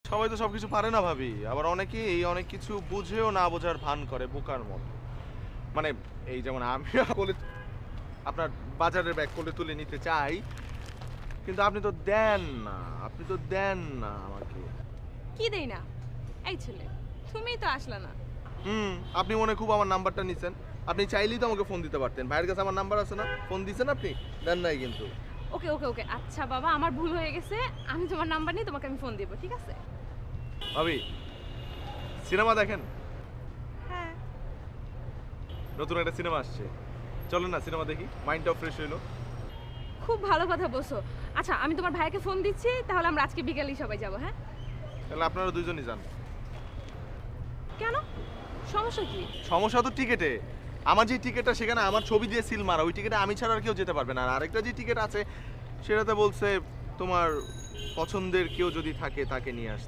সবাই তো সবকিছু পারে না ভাবি, আবার অনেকেই অনেক কিছু বুঝেও না বোঝার ভান করে বোকার মতো। মানে এই যেমন আমি কোলে আপনার বাজারের ব্যাগ কোলে তুলে নিতে চাই, কিন্তু আপনি তো দেন না, আপনি তো দেন না আমাকে। কি দেই না? এই ছেলে, তুমিই তো আসলা না। আপনি মনে হয় খুব আমার নাম্বারটা নিছেন। আপনি চাইলেই তো আমাকে ফোন দিতে পারতেন। ভাইয়ের কাছে আমার নাম্বার আছে না? ফোন দিছেন আপনি? দেন নাই কিন্তু। ওকে ওকে ওকে, আচ্ছা বাবা, আমার ভুল হয়ে গেছে। আমি তোমার নাম্বার নিয়ে তোমাকে আমি ফোন দিব, ঠিক আছে? ভাবি, সিনেমা দেখেন? হ্যাঁ। নতুন একটা সিনেমা আসছে, চলেন না সিনেমা দেখি, মাইন্ডটাও ফ্রেশ হইলো। খুব ভালো কথা বলছো। আচ্ছা, আমি তোমার ভাইকে ফোন দিচ্ছি, তাহলে আমরা আজকে বিকেলেই সবাই যাব, হ্যাঁ? তাহলে আপনারা দুইজনই যান। কেন? সমস্যা কি? সমস্যা তো টিকেটে। আমার যে টিকেটটা সেখানে আমার ছবি দিয়ে সিল মারা, ওই টিকেটে আমি ছাড়া আর কেউ যেতে পারবে না। আর আরেকটা যে টিকেট আছে সেটাতে বলছে তোমার পছন্দের কেউ যদি থাকে তাকে নিয়ে আসতে।